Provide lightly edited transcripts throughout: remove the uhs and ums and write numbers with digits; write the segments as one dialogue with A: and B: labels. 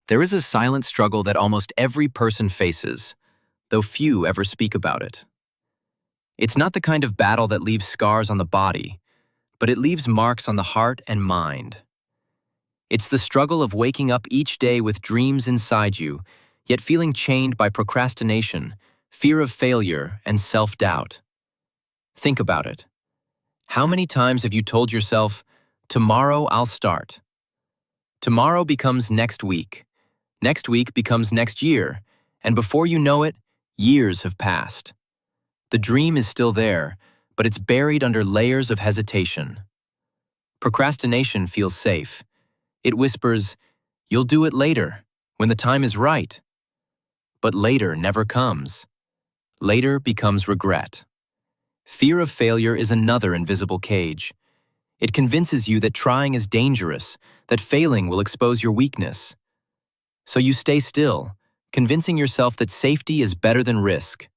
A: There is a silent struggle that almost every person faces, though few ever speak about it. It's not the kind of battle that leaves scars on the body, but it leaves marks on the heart and mind. It's the struggle of waking up each day with dreams inside you, yet feeling chained by procrastination, fear of failure, and self-doubt. Think about it. How many times have you told yourself, "Tomorrow I'll start"? Tomorrow becomes next week becomes next year, and before you know it, years have passed. The dream is still there, but it's buried under layers of hesitation. Procrastination feels safe. It whispers, "You'll do it later, when the time is right." But later never comes. Later becomes regret. Fear of failure is another invisible cage. It convinces you that trying is dangerous, that failing will expose your weakness. So you stay still, convincing yourself that safety is better than risk.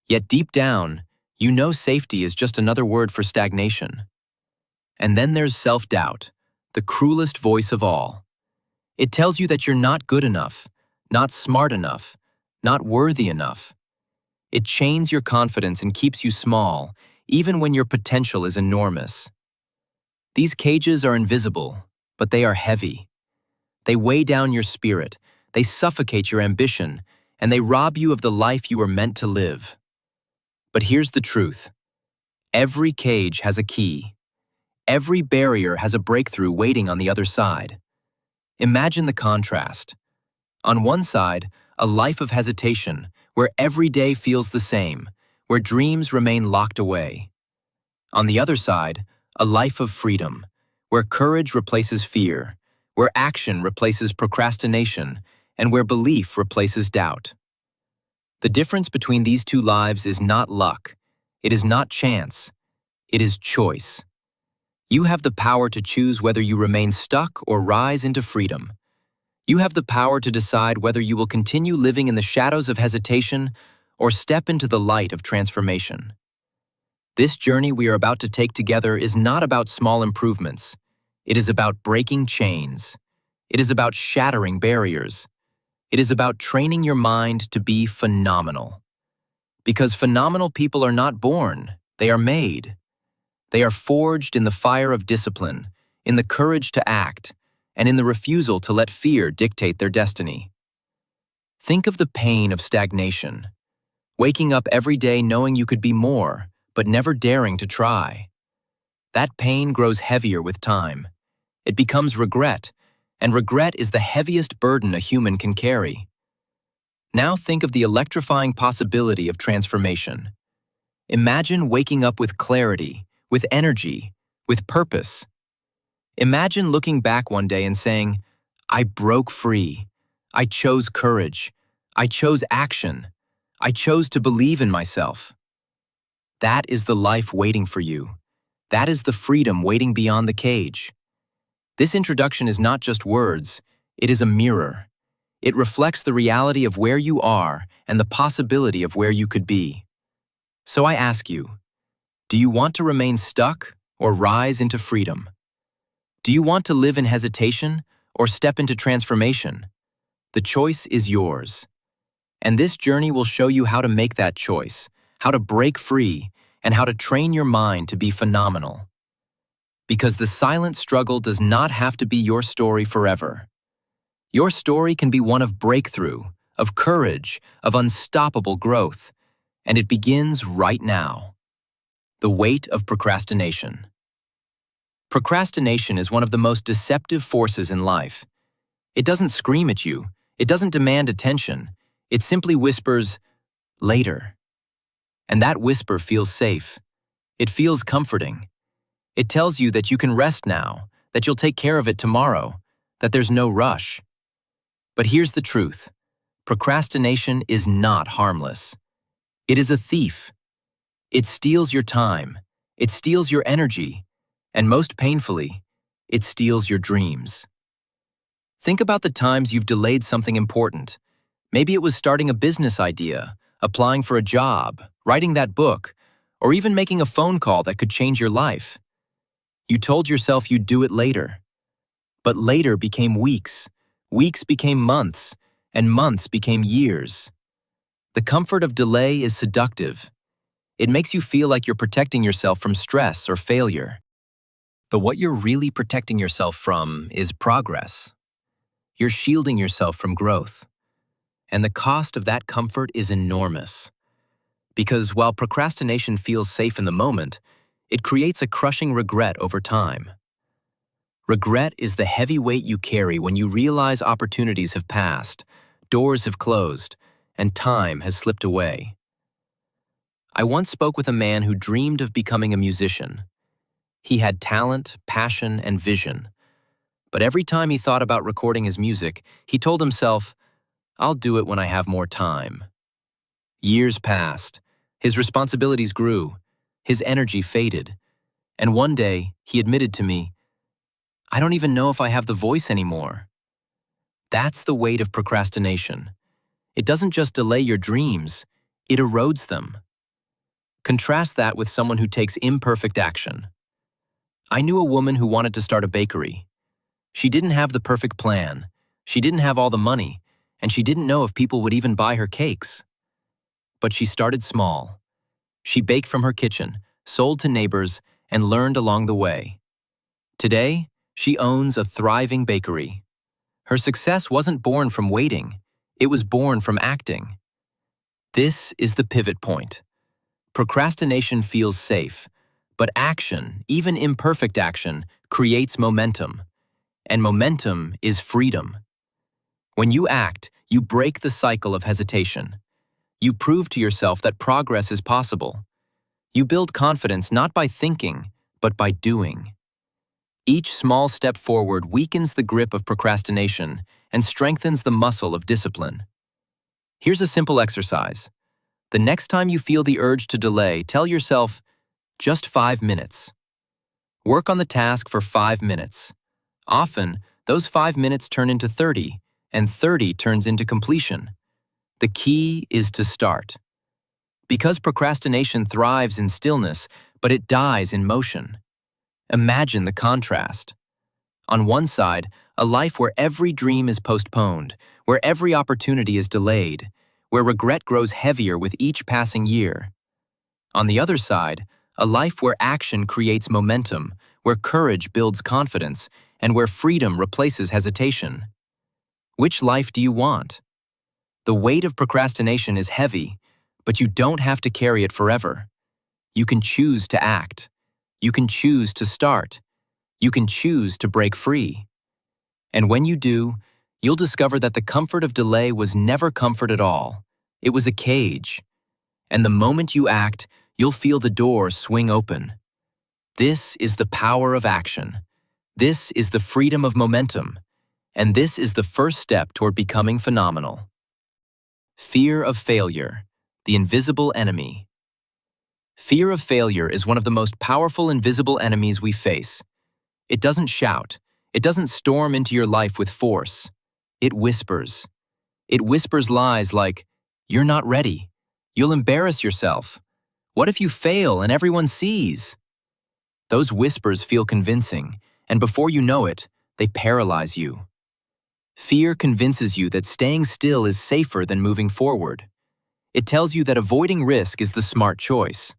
A: Yet deep down, you know safety is just another word for stagnation. And then there's self-doubt, the cruelest voice of all. It tells you that you're not good enough, not smart enough, not worthy enough. It chains your confidence and keeps you small, even when your potential is enormous. These cages are invisible, but they are heavy. They weigh down your spirit, they suffocate your ambition, and they rob you of the life you were meant to live. But here's the truth. Every cage has a key. Every barrier has a breakthrough waiting on the other side. Imagine the contrast. On one side, a life of hesitation, where every day feels the same, where dreams remain locked away. On the other side, a life of freedom, where courage replaces fear, where action replaces procrastination, and where belief replaces doubt. The difference between these two lives is not luck. It is not chance. It is choice. You have the power to choose whether you remain stuck or rise into freedom. You have the power to decide whether you will continue living in the shadows of hesitation or step into the light of transformation. This journey we are about to take together is not about small improvements. It is about breaking chains. It is about shattering barriers. It is about training your mind to be phenomenal. Because phenomenal people are not born, they are made. They are forged in the fire of discipline, in the courage to act, and in the refusal to let fear dictate their destiny. Think of the pain of stagnation. Waking up every day knowing you could be more, but never daring to try. That pain grows heavier with time. It becomes regret, and regret is the heaviest burden a human can carry. Now think of the electrifying possibility of transformation. Imagine waking up with clarity, with energy, with purpose. Imagine looking back one day and saying, "I broke free. I chose courage. I chose action. I chose to believe in myself." That is the life waiting for you. That is the freedom waiting beyond the cage. This introduction is not just words, it is a mirror. It reflects the reality of where you are and the possibility of where you could be. So I ask you, do you want to remain stuck or rise into freedom? Do you want to live in hesitation or step into transformation? The choice is yours. And this journey will show you how to make that choice, how to break free, and how to train your mind to be phenomenal. Because the silent struggle does not have to be your story forever. Your story can be one of breakthrough, of courage, of unstoppable growth, and it begins right now. The weight of procrastination. Procrastination is one of the most deceptive forces in life. It doesn't scream at you, it doesn't demand attention, it simply whispers, "Later." And that whisper feels safe. It feels comforting. It tells you that you can rest now, that you'll take care of it tomorrow, that there's no rush. But here's the truth. Procrastination is not harmless. It is a thief. It steals your time, it steals your energy, and most painfully, it steals your dreams. Think about the times you've delayed something important. Maybe it was starting a business idea, applying for a job, writing that book, or even making a phone call that could change your life. You told yourself you'd do it later. But later became weeks, Weeks became months, and months became years. The comfort of delay is seductive. It makes you feel like you're protecting yourself from stress or failure. But what you're really protecting yourself from is progress. You're shielding yourself from growth. And the cost of that comfort is enormous. Because while procrastination feels safe in the moment, it creates a crushing regret over time. Regret is the heavy weight you carry when you realize opportunities have passed, doors have closed, and time has slipped away. I once spoke with a man who dreamed of becoming a musician. He had talent, passion, and vision. But every time he thought about recording his music, he told himself, "I'll do it when I have more time." Years passed. His responsibilities grew. His energy faded. And one day, he admitted to me, "I don't even know if I have the voice anymore." That's the weight of procrastination. It doesn't just delay your dreams, it erodes them. Contrast that with someone who takes imperfect action. I knew a woman who wanted to start a bakery. She didn't have the perfect plan, she didn't have all the money, and she didn't know if people would even buy her cakes. But she started small. She baked from her kitchen, sold to neighbors, and learned along the way. Today, she owns a thriving bakery. Her success wasn't born from waiting, it was born from acting. This is the pivot point. Procrastination feels safe, but action, even imperfect action, creates momentum. And momentum is freedom. When you act, you break the cycle of hesitation. You prove to yourself that progress is possible. You build confidence not by thinking, but by doing. Each small step forward weakens the grip of procrastination and strengthens the muscle of discipline. Here's a simple exercise. The next time you feel the urge to delay, tell yourself, just 5 minutes. Work on the task for 5 minutes. Often, those 5 minutes turn into 30, and 30 turns into completion. The key is to start. Because procrastination thrives in stillness, but it dies in motion. Imagine the contrast. On one side, a life where every dream is postponed, where every opportunity is delayed, where regret grows heavier with each passing year. On the other side, a life where action creates momentum, where courage builds confidence, and where freedom replaces hesitation. Which life do you want? The weight of procrastination is heavy, but you don't have to carry it forever. You can choose to act. You can choose to start. You can choose to break free. And when you do, you'll discover that the comfort of delay was never comfort at all. It was a cage. And the moment you act, you'll feel the door swing open. This is the power of action. This is the freedom of momentum. And this is the first step toward becoming phenomenal. Fear of failure, the invisible enemy. Fear of failure is one of the most powerful invisible enemies we face. It doesn't shout. It doesn't storm into your life with force. It whispers. It whispers lies like, "You're not ready. You'll embarrass yourself. What if you fail and everyone sees?" Those whispers feel convincing, and before you know it, they paralyze you. Fear convinces you that staying still is safer than moving forward. It tells you that avoiding risk is the smart choice.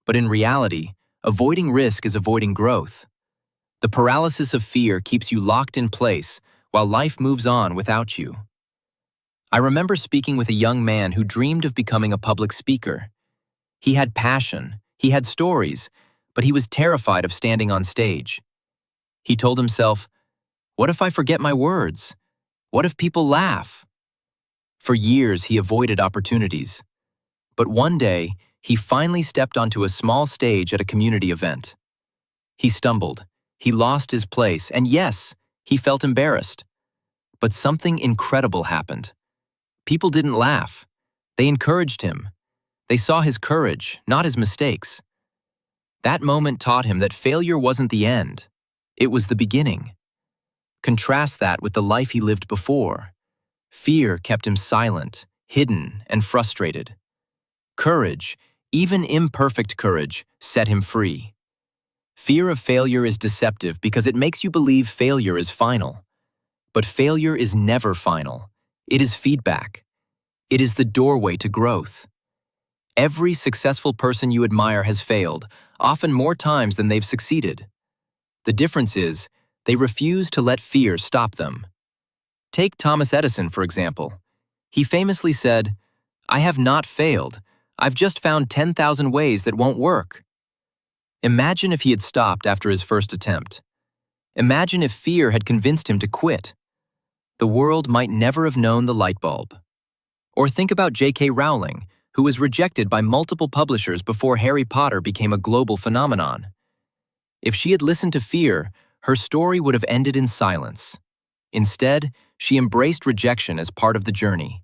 A: But in reality, avoiding risk is avoiding growth. The paralysis of fear keeps you locked in place while life moves on without you. I remember speaking with a young man who dreamed of becoming a public speaker. He had passion, he had stories, but he was terrified of standing on stage. He told himself, "What if I forget my words? What if people laugh?" For years, he avoided opportunities. But one day, he finally stepped onto a small stage at a community event. He stumbled, he lost his place, and yes, he felt embarrassed. But something incredible happened. People didn't laugh. They encouraged him. They saw his courage, not his mistakes. That moment taught him that failure wasn't the end. It was the beginning. Contrast that with the life he lived before. Fear kept him silent, hidden, and frustrated. Courage, even imperfect courage, set him free. Fear of failure is deceptive because it makes you believe failure is final. But failure is never final. It is feedback. It is the doorway to growth. Every successful person you admire has failed, often more times than they've succeeded. The difference is, they refuse to let fear stop them. Take Thomas Edison, for example. He famously said, "I have not failed. I've just found 10,000 ways that won't work." Imagine if he had stopped after his first attempt. Imagine if fear had convinced him to quit. The world might never have known the light bulb. Or think about J.K. Rowling, who was rejected by multiple publishers before Harry Potter became a global phenomenon. If she had listened to fear, her story would have ended in silence. Instead, she embraced rejection as part of the journey.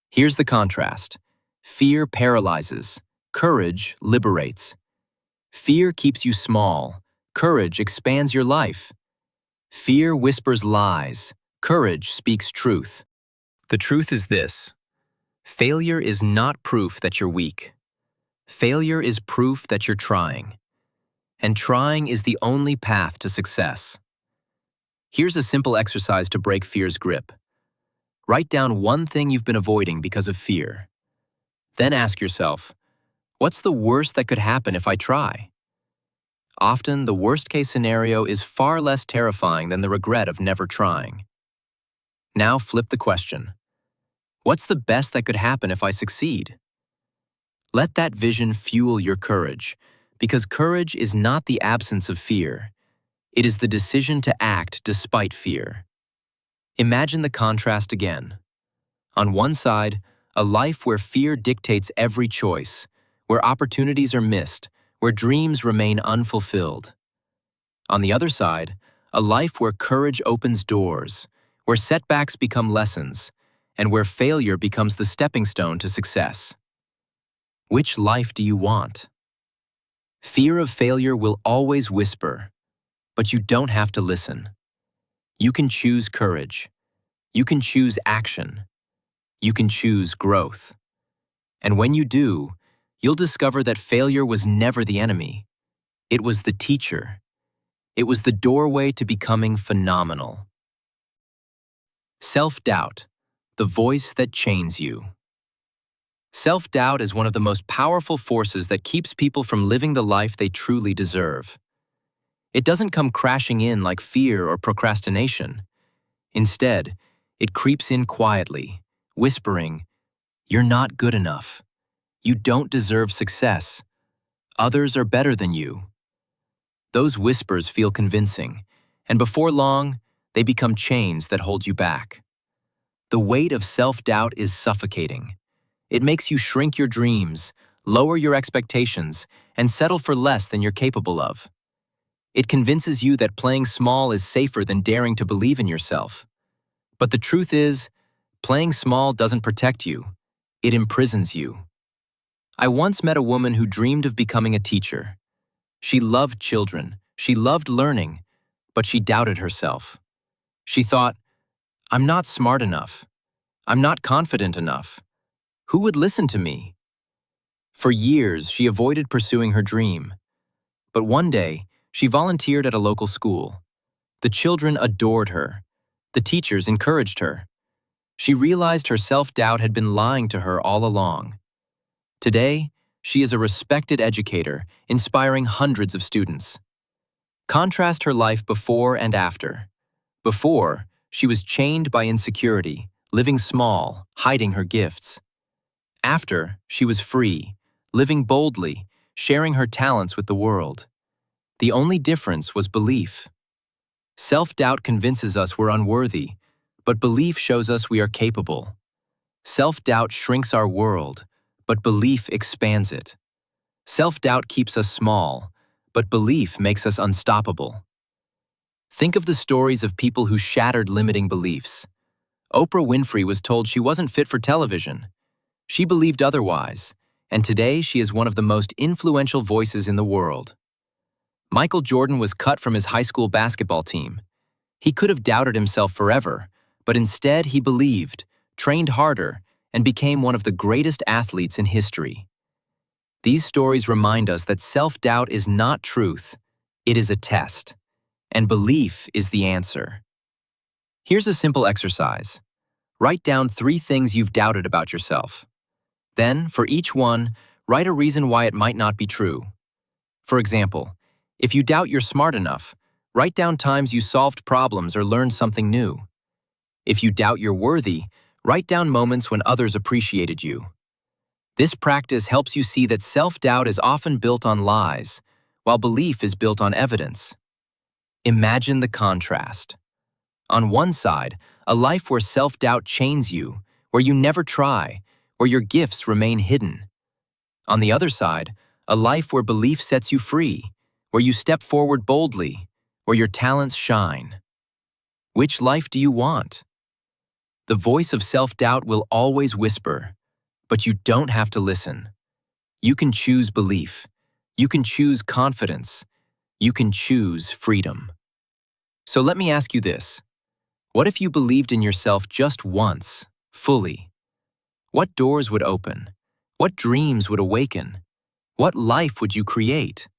A: Here's the contrast. Fear paralyzes. Courage liberates. Fear keeps you small. Courage expands your life. Fear whispers lies. Courage speaks truth. The truth is this: failure is not proof that you're weak. Failure is proof that you're trying. And trying is the only path to success. Here's a simple exercise to break fear's grip. Write down one thing you've been avoiding because of fear. Then ask yourself, what's the worst that could happen if I try? Often, the worst-case scenario is far less terrifying than the regret of never trying. Now flip the question. What's the best that could happen if I succeed? Let that vision fuel your courage, because courage is not the absence of fear. It is the decision to act despite fear. Imagine the contrast again. On one side, a life where fear dictates every choice, where opportunities are missed, where dreams remain unfulfilled. On the other side, a life where courage opens doors, where setbacks become lessons, and where failure becomes the stepping stone to success. Which life do you want? Fear of failure will always whisper, but you don't have to listen. You can choose courage. You can choose action. You can choose growth. And when you do, you'll discover that failure was never the enemy. It was the teacher. It was the doorway to becoming phenomenal. Self-doubt, the voice that chains you. Self-doubt is one of the most powerful forces that keeps people from living the life they truly deserve. It doesn't come crashing in like fear or procrastination. Instead, it creeps in quietly, whispering, "You're not good enough. You don't deserve success. Others are better than you." Those whispers feel convincing, and before long, they become chains that hold you back. The weight of self-doubt is suffocating. It makes you shrink your dreams, lower your expectations, and settle for less than you're capable of. It convinces you that playing small is safer than daring to believe in yourself. But the truth is, playing small doesn't protect you. It imprisons you. I once met a woman who dreamed of becoming a teacher. She loved children, she loved learning, but she doubted herself. She thought, "I'm not smart enough. I'm not confident enough. Who would listen to me?" For years, she avoided pursuing her dream. But one day, she volunteered at a local school. The children adored her. The teachers encouraged her. She realized her self-doubt had been lying to her all along. Today, she is a respected educator, inspiring hundreds of students. Contrast her life before and after. Before, she was chained by insecurity, living small, hiding her gifts. After, she was free, living boldly, sharing her talents with the world. The only difference was belief. Self-doubt convinces us we're unworthy, but belief shows us we are capable. Self-doubt shrinks our world, but belief expands it. Self-doubt keeps us small, but belief makes us unstoppable. Think of the stories of people who shattered limiting beliefs. Oprah Winfrey was told she wasn't fit for television. She believed otherwise, and today she is one of the most influential voices in the world. Michael Jordan was cut from his high school basketball team. He could have doubted himself forever, but instead he believed, trained harder, and became one of the greatest athletes in history. These stories remind us that self-doubt is not truth, it is a test, and belief is the answer. Here's a simple exercise. Write down 3 things you've doubted about yourself. Then, for each one, write a reason why it might not be true. For example, if you doubt you're smart enough, write down times you solved problems or learned something new. If you doubt you're worthy, write down moments when others appreciated you. This practice helps you see that self-doubt is often built on lies, while belief is built on evidence. Imagine the contrast. On one side, a life where self-doubt chains you, where you never try, where your gifts remain hidden. On the other side, a life where belief sets you free, where you step forward boldly, where your talents shine. Which life do you want? The voice of self-doubt will always whisper, but you don't have to listen. You can choose belief. You can choose confidence. You can choose freedom. So let me ask you this. What if you believed in yourself just once, fully? What doors would open? What dreams would awaken? What life would you create?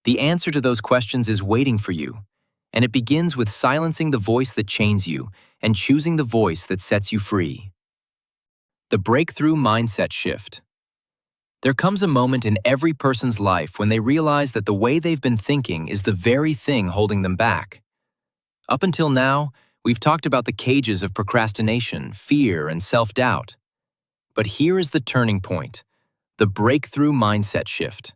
A: The answer to those questions is waiting for you, and it begins with silencing the voice that chains you and choosing the voice that sets you free. The breakthrough mindset shift. There comes a moment in every person's life when they realize that the way they've been thinking is the very thing holding them back. Up until now, we've talked about the cages of procrastination, fear, and self-doubt. But here is the turning point, the breakthrough mindset shift.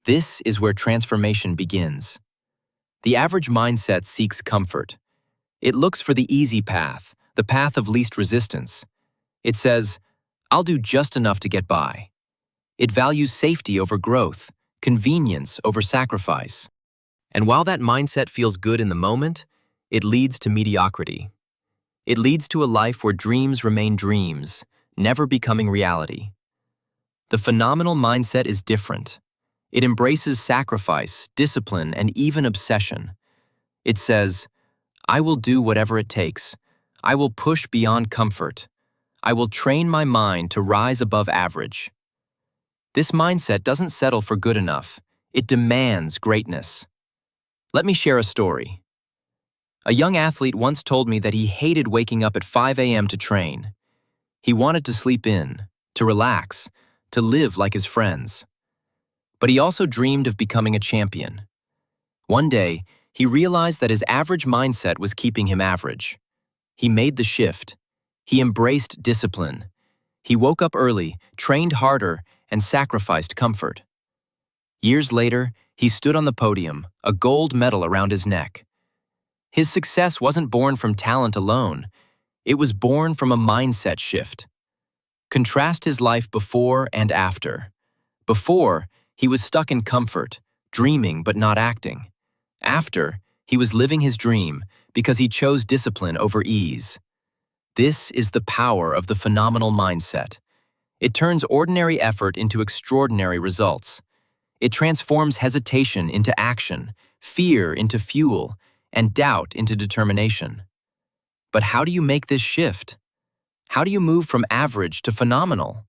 A: This is where transformation begins. The average mindset seeks comfort. It looks for the easy path, the path of least resistance. It says, "I'll do just enough to get by." It values safety over growth, convenience over sacrifice. And while that mindset feels good in the moment, it leads to mediocrity. It leads to a life where dreams remain dreams, never becoming reality. The phenomenal mindset is different. It embraces sacrifice, discipline, and even obsession. It says, "I will do whatever it takes. I will push beyond comfort. I will train my mind to rise above average." This mindset doesn't settle for good enough. It demands greatness. Let me share a story. A young athlete once told me that he hated waking up at 5 a.m. to train. He wanted to sleep in, to relax, to live like his friends. But he also dreamed of becoming a champion. One day, he realized that his average mindset was keeping him average. He made the shift. He embraced discipline. He woke up early, trained harder, and sacrificed comfort. Years later, he stood on the podium, a gold medal around his neck. His success wasn't born from talent alone. It was born from a mindset shift. Contrast his life before and after. Before, he was stuck in comfort, dreaming but not acting. After, he was living his dream because he chose discipline over ease. This is the power of the phenomenal mindset. It turns ordinary effort into extraordinary results. It transforms hesitation into action, fear into fuel, and doubt into determination. But how do you make this shift? How do you move from average to phenomenal?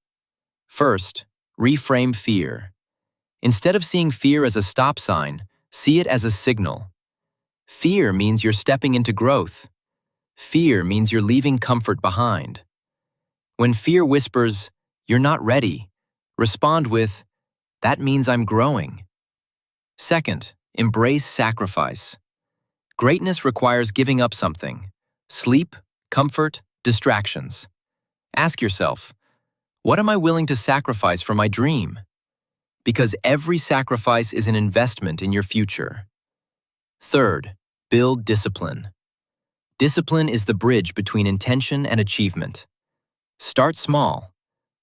A: First, reframe fear. Instead of seeing fear as a stop sign, see it as a signal. Fear means you're stepping into growth. Fear means you're leaving comfort behind. When fear whispers, "You're not ready," respond with, "That means I'm growing." Second, embrace sacrifice. Greatness requires giving up something: sleep, comfort, distractions. Ask yourself, what am I willing to sacrifice for my dream? Because every sacrifice is an investment in your future. Third, build discipline. Discipline is the bridge between intention and achievement. Start small.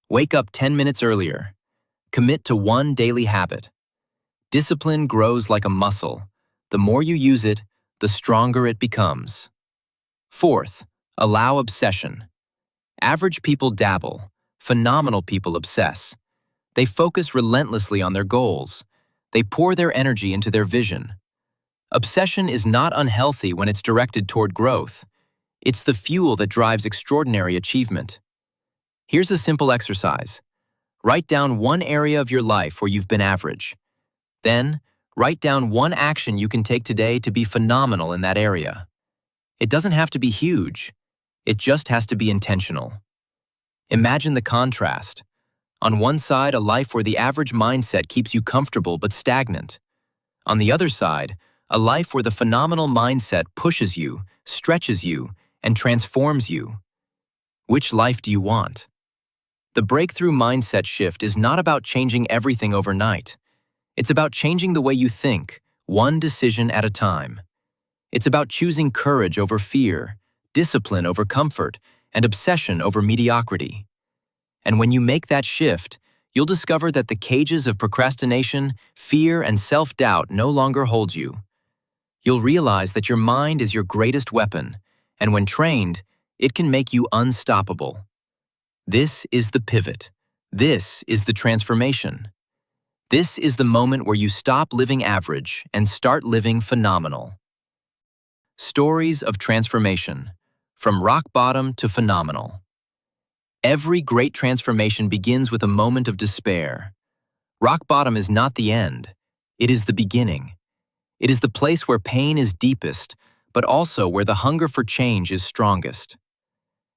A: Wake up 10 minutes earlier. Commit to one daily habit. Discipline grows like a muscle. The more you use it, the stronger it becomes. Fourth, allow obsession. Average people dabble. Phenomenal people obsess. They focus relentlessly on their goals. They pour their energy into their vision. Obsession is not unhealthy when it's directed toward growth. It's the fuel that drives extraordinary achievement. Here's a simple exercise. Write down one area of your life where you've been average. Then, write down one action you can take today to be phenomenal in that area. It doesn't have to be huge. It just has to be intentional. Imagine the contrast. On one side, a life where the average mindset keeps you comfortable but stagnant. On the other side, a life where the phenomenal mindset pushes you, stretches you, and transforms you. Which life do you want? The breakthrough mindset shift is not about changing everything overnight. It's about changing the way you think, one decision at a time. It's about choosing courage over fear, discipline over comfort, and obsession over mediocrity. And when you make that shift, you'll discover that the cages of procrastination, fear, and self-doubt no longer hold you. You'll realize that your mind is your greatest weapon, and when trained, it can make you unstoppable. This is the pivot. This is the transformation. This is the moment where you stop living average and start living phenomenal. Stories of transformation, from rock bottom to phenomenal. Every great transformation begins with a moment of despair. Rock bottom is not the end. It is the beginning. It is the place where pain is deepest, but also where the hunger for change is strongest.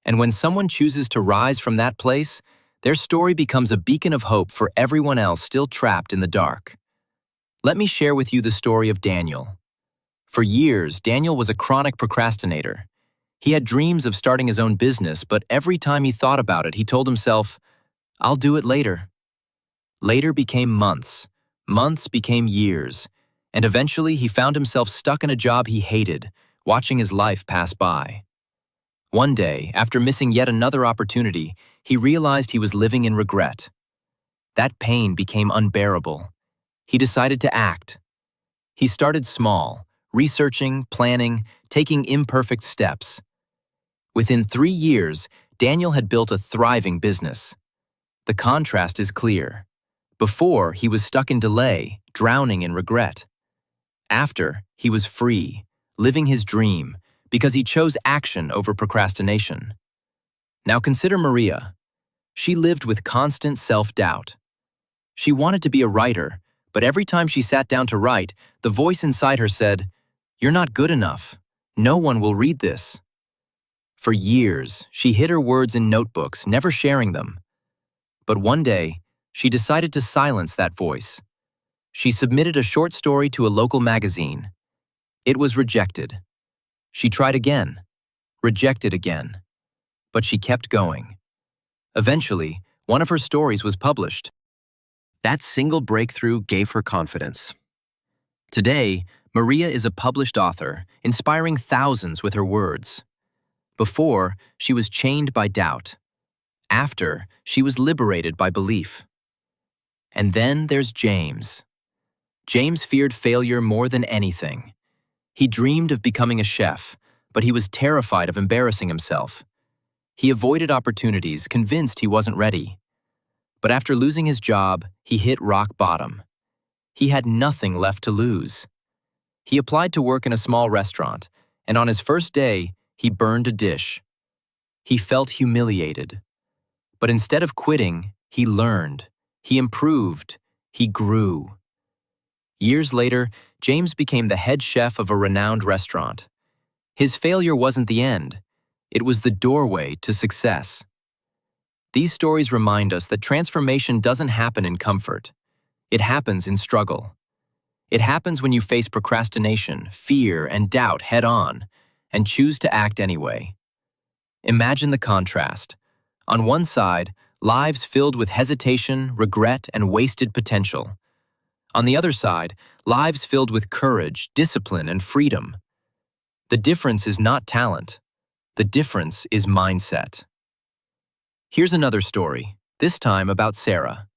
A: And when someone chooses to rise from that place, their story becomes a beacon of hope for everyone else still trapped in the dark. Let me share with you the story of Daniel. For years, Daniel was a chronic procrastinator. He had dreams of starting his own business, but every time he thought about it, he told himself, "I'll do it later." Later became months. Months became years. And eventually, he found himself stuck in a job he hated, watching his life pass by. One day, after missing yet another opportunity, he realized he was living in regret. That pain became unbearable. He decided to act. He started small, researching, planning, taking imperfect steps. Within 3 years, Daniel had built a thriving business. The contrast is clear. Before, he was stuck in delay, drowning in regret. After, he was free, living his dream, because he chose action over procrastination. Now consider Maria. She lived with constant self-doubt. She wanted to be a writer, but every time she sat down to write, the voice inside her said, "You're not good enough. No one will read this." For years, she hid her words in notebooks, never sharing them. But one day, she decided to silence that voice. She submitted a short story to a local magazine. It was rejected. She tried again, rejected again. But she kept going. Eventually, one of her stories was published. That single breakthrough gave her confidence. Today, Maria is a published author, inspiring thousands with her words. Before, she was chained by doubt. After, she was liberated by belief. And then there's James. James feared failure more than anything. He dreamed of becoming a chef, but he was terrified of embarrassing himself. He avoided opportunities, convinced he wasn't ready. But after losing his job, he hit rock bottom. He had nothing left to lose. He applied to work in a small restaurant, and on his first day, he burned a dish. He felt humiliated. But instead of quitting, he learned, he improved, he grew. Years later, James became the head chef of a renowned restaurant. His failure wasn't the end. It was the doorway to success. These stories remind us that transformation doesn't happen in comfort. It happens in struggle. It happens when you face procrastination, fear, and doubt head-on, and choose to act anyway. Imagine the contrast. On one side, lives filled with hesitation, regret, and wasted potential. On the other side, lives filled with courage, discipline, and freedom. The difference is not talent. The difference is mindset. Here's another story, this time about Sarah.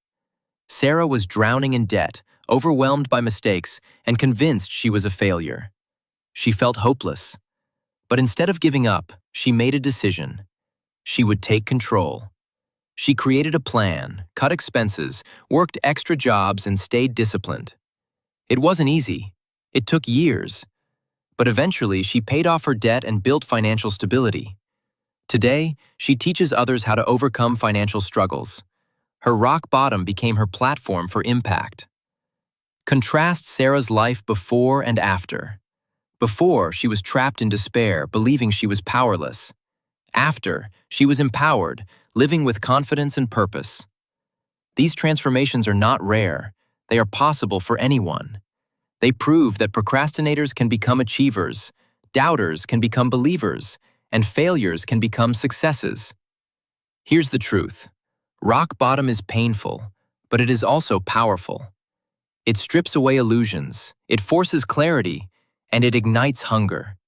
A: Sarah was drowning in debt, overwhelmed by mistakes, and convinced she was a failure. She felt hopeless. But instead of giving up, she made a decision. She would take control. She created a plan, cut expenses, worked extra jobs, and stayed disciplined. It wasn't easy. It took years. But eventually, she paid off her debt and built financial stability. Today, she teaches others how to overcome financial struggles. Her rock bottom became her platform for impact. Contrast Sarah's life before and after. Before, she was trapped in despair, believing she was powerless. After, she was empowered, living with confidence and purpose. These transformations are not rare. They are possible for anyone. They prove that procrastinators can become achievers, doubters can become believers, and failures can become successes. Here's the truth. Rock bottom is painful, but it is also powerful. It strips away illusions, it forces clarity, and it ignites hunger.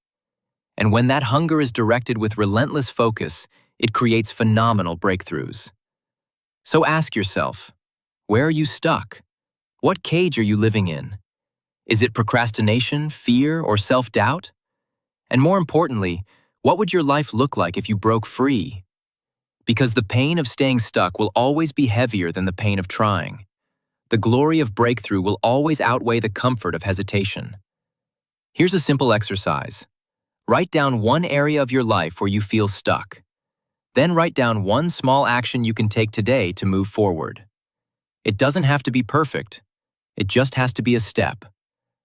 A: And when that hunger is directed with relentless focus, it creates phenomenal breakthroughs. So ask yourself, where are you stuck? What cage are you living in? Is it procrastination, fear, or self-doubt? And more importantly, what would your life look like if you broke free? Because the pain of staying stuck will always be heavier than the pain of trying. The glory of breakthrough will always outweigh the comfort of hesitation. Here's a simple exercise. Write down one area of your life where you feel stuck. Then write down one small action you can take today to move forward. It doesn't have to be perfect. It just has to be a step.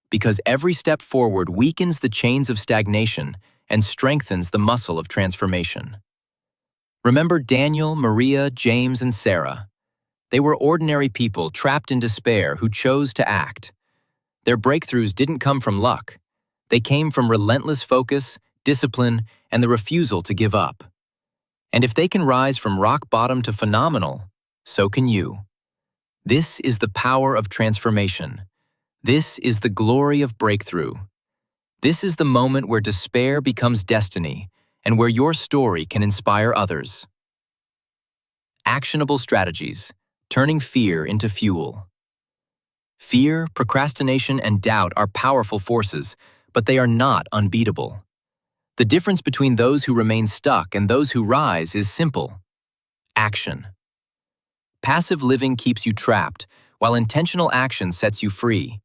A: Because every step forward weakens the chains of stagnation and strengthens the muscle of transformation. Remember Daniel, Maria, James, and Sarah. They were ordinary people trapped in despair who chose to act. Their breakthroughs didn't come from luck. They came from relentless focus, discipline, and the refusal to give up. And if they can rise from rock bottom to phenomenal, so can you. This is the power of transformation. This is the glory of breakthrough. This is the moment where despair becomes destiny and where your story can inspire others. Actionable strategies, turning fear into fuel. Fear, procrastination, and doubt are powerful forces, but they are not unbeatable. The difference between those who remain stuck and those who rise is simple. Action. Passive living keeps you trapped, while intentional action sets you free.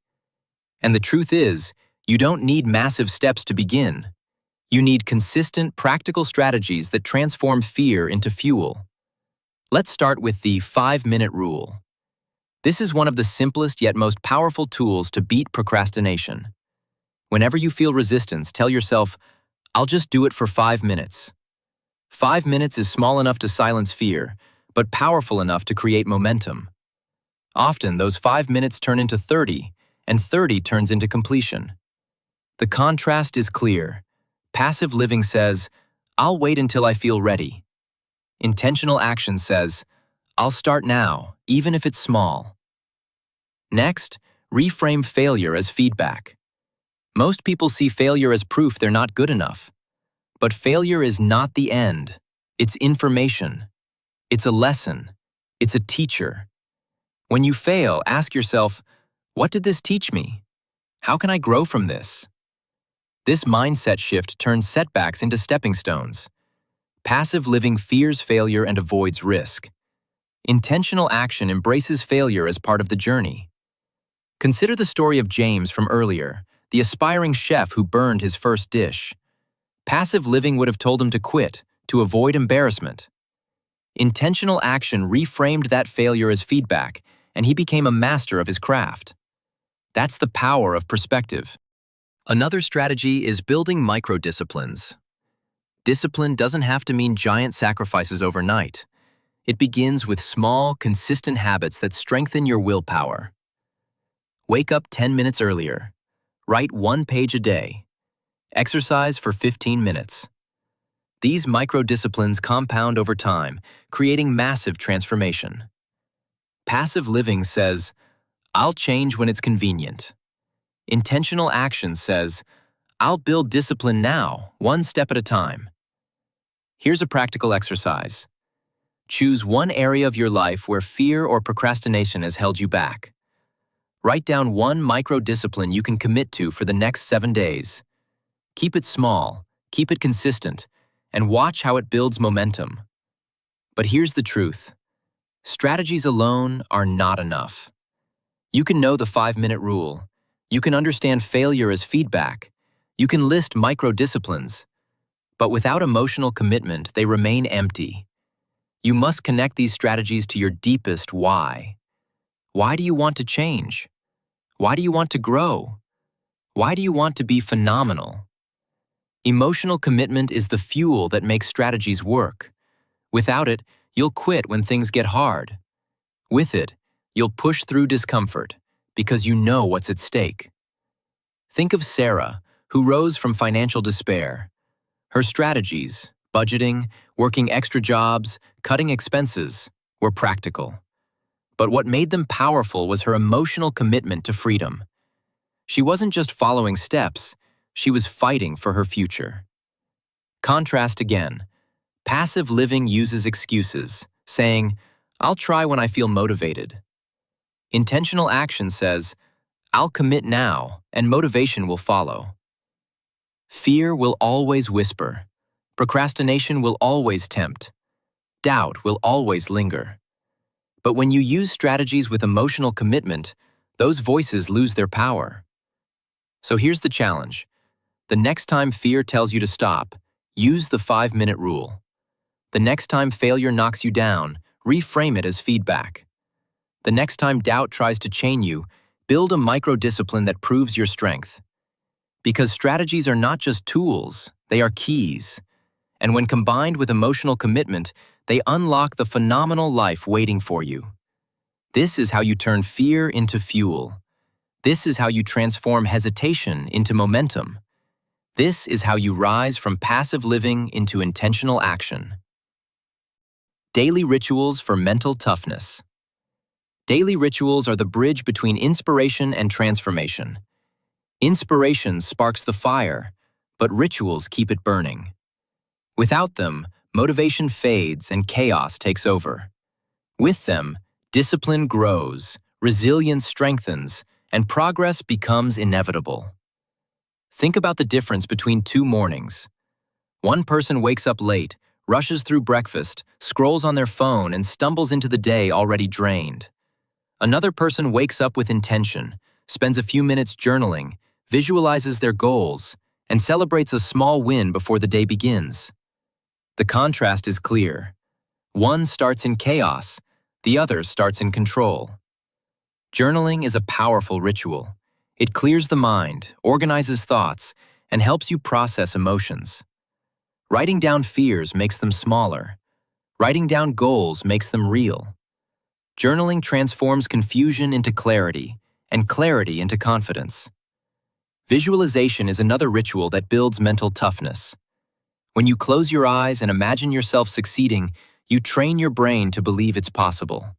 A: And the truth is, you don't need massive steps to begin. You need consistent, practical strategies that transform fear into fuel. Let's start with the 5-minute rule. This is one of the simplest yet most powerful tools to beat procrastination. Whenever you feel resistance, tell yourself, I'll just do it for 5 minutes. 5 minutes is small enough to silence fear, but powerful enough to create momentum. Often, those 5 minutes turn into 30, and 30 turns into completion. The contrast is clear. Passive living says, I'll wait until I feel ready. Intentional action says, I'll start now, even if it's small. Next, reframe failure as feedback. Most people see failure as proof they're not good enough. But failure is not the end. It's information. It's a lesson. It's a teacher. When you fail, ask yourself, what did this teach me? How can I grow from this? This mindset shift turns setbacks into stepping stones. Passive living fears failure and avoids risk. Intentional action embraces failure as part of the journey. Consider the story of James from earlier, the aspiring chef who burned his first dish. Passive living would have told him to quit, to avoid embarrassment. Intentional action reframed that failure as feedback, and he became a master of his craft. That's the power of perspective. Another strategy is building micro-disciplines. Discipline doesn't have to mean giant sacrifices overnight. It begins with small, consistent habits that strengthen your willpower. Wake up 10 minutes earlier. Write 1 page a day. Exercise for 15 minutes. These micro-disciplines compound over time, creating massive transformation. Passive living says, I'll change when it's convenient. Intentional action says, I'll build discipline now, 1 step at a time. Here's a practical exercise. Choose one area of your life where fear or procrastination has held you back. Write down one micro-discipline you can commit to for the next 7 days. Keep it small, keep it consistent, and watch how it builds momentum. But here's the truth. Strategies alone are not enough. You can know the 5-minute rule. You can understand failure as feedback. You can list micro-disciplines. But without emotional commitment, they remain empty. You must connect these strategies to your deepest why. Why do you want to change? Why do you want to grow? Why do you want to be phenomenal? Emotional commitment is the fuel that makes strategies work. Without it, you'll quit when things get hard. With it, you'll push through discomfort because you know what's at stake. Think of Sarah, who rose from financial despair. Her strategies, budgeting, working extra jobs, cutting expenses, were practical. But what made them powerful was her emotional commitment to freedom. She wasn't just following steps, she was fighting for her future. Contrast again. Passive living uses excuses, saying, "I'll try when I feel motivated." Intentional action says, "I'll commit now, and motivation will follow." Fear will always whisper. Procrastination will always tempt. Doubt will always linger. But when you use strategies with emotional commitment, those voices lose their power. So here's the challenge. The next time fear tells you to stop, use the 5-minute rule. The next time failure knocks you down, reframe it as feedback. The next time doubt tries to chain you, build a micro-discipline that proves your strength. Because strategies are not just tools, they are keys. And when combined with emotional commitment, they unlock the phenomenal life waiting for you. This is how you turn fear into fuel. This is how you transform hesitation into momentum. This is how you rise from passive living into intentional action. Daily rituals for mental toughness. Daily rituals are the bridge between inspiration and transformation. Inspiration sparks the fire, but rituals keep it burning. Without them, motivation fades and chaos takes over. With them, discipline grows, resilience strengthens, and progress becomes inevitable. Think about the difference between two mornings. One person wakes up late, rushes through breakfast, scrolls on their phone, and stumbles into the day already drained. Another person wakes up with intention, spends a few minutes journaling, visualizes their goals, and celebrates a small win before the day begins. The contrast is clear. One starts in chaos, the other starts in control. Journaling is a powerful ritual. It clears the mind, organizes thoughts, and helps you process emotions. Writing down fears makes them smaller. Writing down goals makes them real. Journaling transforms confusion into clarity, and clarity into confidence. Visualization is another ritual that builds mental toughness. When you close your eyes and imagine yourself succeeding, you train your brain to believe it's possible.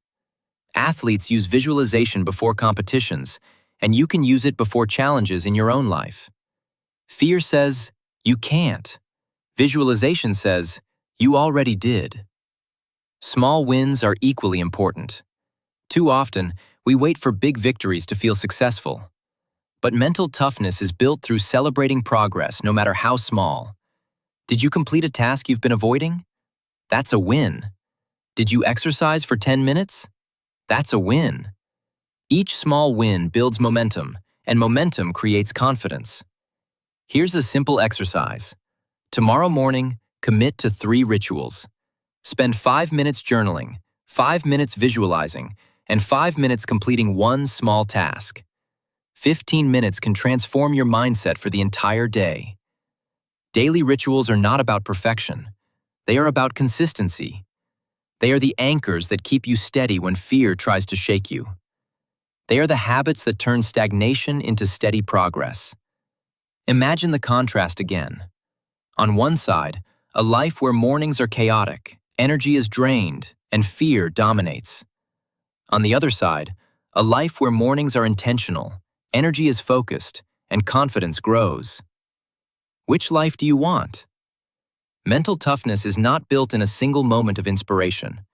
A: Athletes use visualization before competitions, and you can use it before challenges in your own life. Fear says, "You can't." Visualization says, "You already did." Small wins are equally important. Too often, we wait for big victories to feel successful. But mental toughness is built through celebrating progress, no matter how small. Did you complete a task you've been avoiding? That's a win. Did you exercise for 10 minutes? That's a win. Each small win builds momentum, and momentum creates confidence. Here's a simple exercise. Tomorrow morning, commit to 3 rituals. Spend 5 minutes journaling, 5 minutes visualizing, and 5 minutes completing one small task. 15 minutes can transform your mindset for the entire day. Daily rituals are not about perfection. They are about consistency. They are the anchors that keep you steady when fear tries to shake you. They are the habits that turn stagnation into steady progress. Imagine the contrast again. On one side, a life where mornings are chaotic, energy is drained, and fear dominates. On the other side, a life where mornings are intentional, energy is focused, and confidence grows. Which life do you want? Mental toughness is not built in a single moment of inspiration.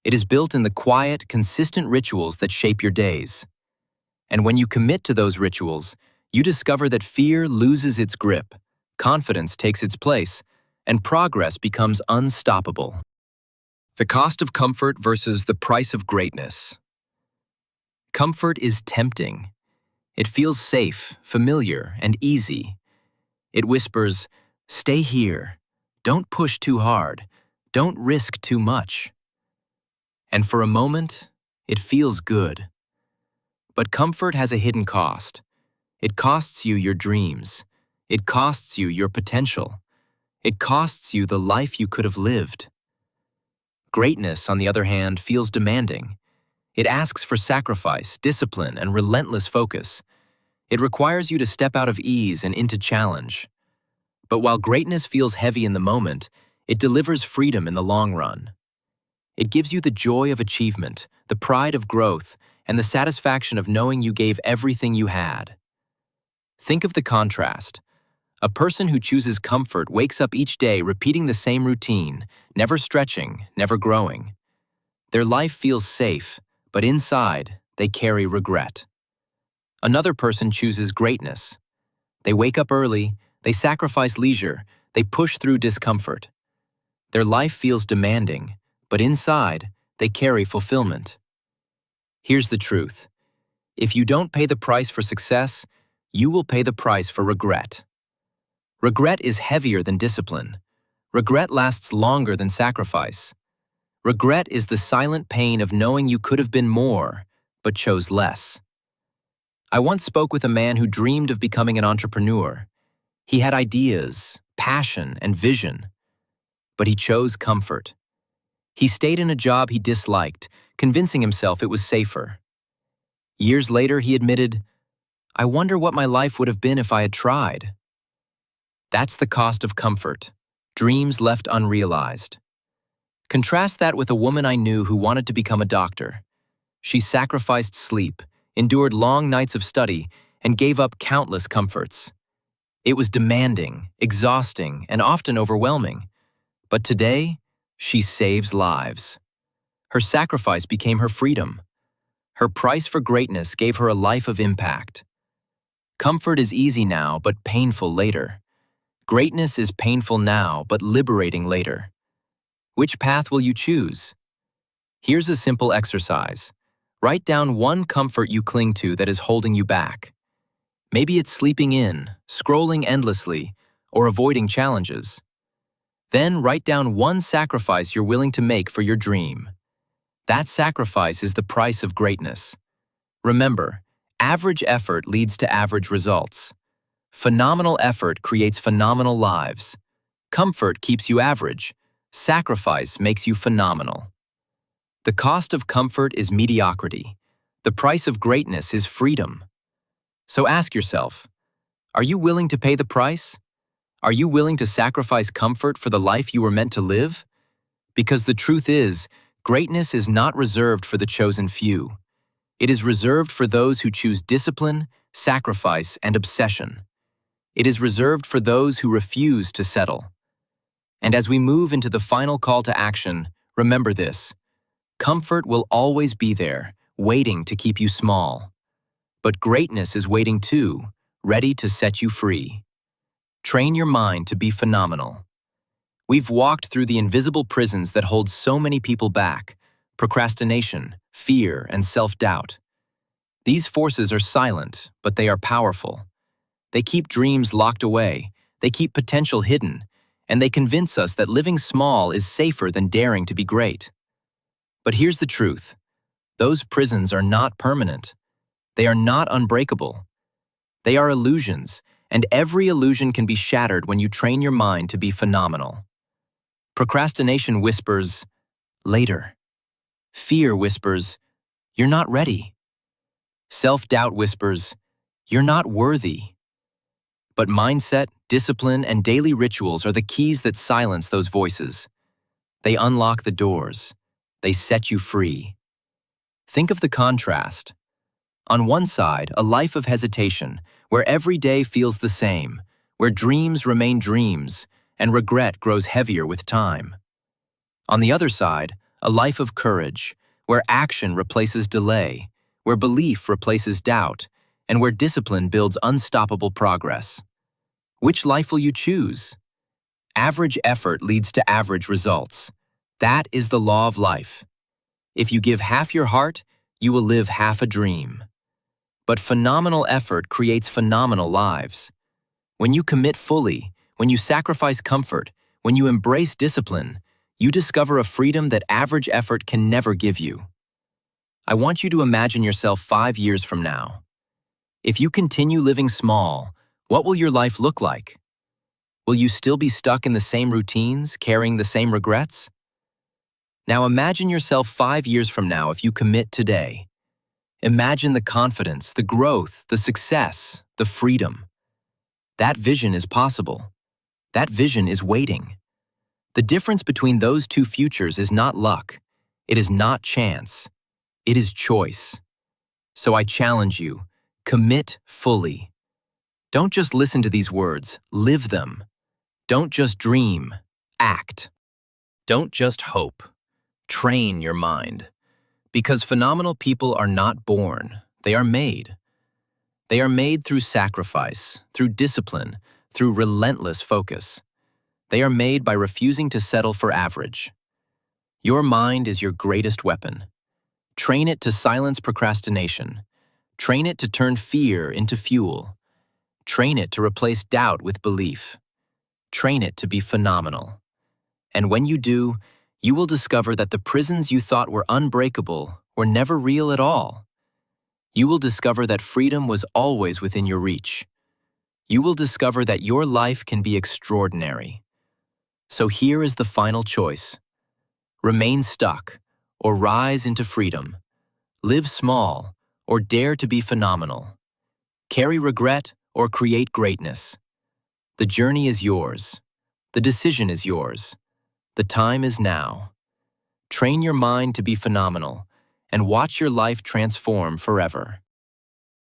A: It is built in the quiet, consistent rituals that shape your days. And when you commit to those rituals, you discover that fear loses its grip, confidence takes its place, and progress becomes unstoppable. The cost of comfort versus the price of greatness. Comfort is tempting. It feels safe, familiar, and easy. It whispers, "Stay here. Don't push too hard. Don't risk too much." And for a moment, it feels good. But comfort has a hidden cost. It costs you your dreams. It costs you your potential. It costs you the life you could have lived. Greatness, on the other hand, feels demanding. It asks for sacrifice, discipline, and relentless focus. It requires you to step out of ease and into challenge. But while greatness feels heavy in the moment, it delivers freedom in the long run. It gives you the joy of achievement, the pride of growth, and the satisfaction of knowing you gave everything you had. Think of the contrast. A person who chooses comfort wakes up each day repeating the same routine, never stretching, never growing. Their life feels safe, but inside, they carry regret. Another person chooses greatness. They wake up early, they sacrifice leisure, they push through discomfort. Their life feels demanding, but inside, they carry fulfillment. Here's the truth. If you don't pay the price for success, you will pay the price for regret. Regret is heavier than discipline. Regret lasts longer than sacrifice. Regret is the silent pain of knowing you could have been more, but chose less. I once spoke with a man who dreamed of becoming an entrepreneur. He had ideas, passion, and vision, but he chose comfort. He stayed in a job he disliked, convincing himself it was safer. Years later, he admitted, "I wonder what my life would have been if I had tried." That's the cost of comfort, dreams left unrealized. Contrast that with a woman I knew who wanted to become a doctor. She sacrificed sleep, endured long nights of study, and gave up countless comforts. It was demanding, exhausting, and often overwhelming. But today, she saves lives. Her sacrifice became her freedom. Her price for greatness gave her a life of impact. Comfort is easy now, but painful later. Greatness is painful now, but liberating later. Which path will you choose? Here's a simple exercise. Write down one comfort you cling to that is holding you back. Maybe it's sleeping in, scrolling endlessly, or avoiding challenges. Then write down one sacrifice you're willing to make for your dream. That sacrifice is the price of greatness. Remember, average effort leads to average results. Phenomenal effort creates phenomenal lives. Comfort keeps you average. Sacrifice makes you phenomenal. The cost of comfort is mediocrity. The price of greatness is freedom. So ask yourself, are you willing to pay the price? Are you willing to sacrifice comfort for the life you were meant to live? Because the truth is, greatness is not reserved for the chosen few. It is reserved for those who choose discipline, sacrifice, and obsession. It is reserved for those who refuse to settle. And as we move into the final call to action, remember this. Comfort will always be there, waiting to keep you small. But greatness is waiting too, ready to set you free. Train your mind to be phenomenal. We've walked through the invisible prisons that hold so many people back: procrastination, fear, and self-doubt. These forces are silent, but they are powerful. They keep dreams locked away, they keep potential hidden, and they convince us that living small is safer than daring to be great. But here's the truth. Those prisons are not permanent. They are not unbreakable. They are illusions, and every illusion can be shattered when you train your mind to be phenomenal. Procrastination whispers, "Later." Fear whispers, "You're not ready." Self-doubt whispers, "You're not worthy." But mindset, discipline, and daily rituals are the keys that silence those voices. They unlock the doors. They set you free. Think of the contrast. On one side, a life of hesitation, where every day feels the same, where dreams remain dreams, and regret grows heavier with time. On the other side, a life of courage, where action replaces delay, where belief replaces doubt, and where discipline builds unstoppable progress. Which life will you choose? Average effort leads to average results. That is the law of life. If you give half your heart, you will live half a dream. But phenomenal effort creates phenomenal lives. When you commit fully, when you sacrifice comfort, when you embrace discipline, you discover a freedom that average effort can never give you. I want you to imagine yourself 5 years from now. If you continue living small, what will your life look like? Will you still be stuck in the same routines, carrying the same regrets? Now imagine yourself 5 years from now if you commit today. Imagine the confidence, the growth, the success, the freedom. That vision is possible. That vision is waiting. The difference between those two futures is not luck. It is not chance. It is choice. So I challenge you, commit fully. Don't just listen to these words, live them. Don't just dream, act. Don't just hope. Train your mind. Because phenomenal people are not born, they are made. They are made through sacrifice, through discipline, through relentless focus. They are made by refusing to settle for average. Your mind is your greatest weapon. Train it to silence procrastination. Train it to turn fear into fuel. Train it to replace doubt with belief. Train it to be phenomenal. And when you do, you will discover that the prisons you thought were unbreakable were never real at all. You will discover that freedom was always within your reach. You will discover that your life can be extraordinary. So here is the final choice. Remain stuck, or rise into freedom. Live small, or dare to be phenomenal. Carry regret, or create greatness. The journey is yours. The decision is yours. The time is now. Train your mind to be phenomenal, and watch your life transform forever.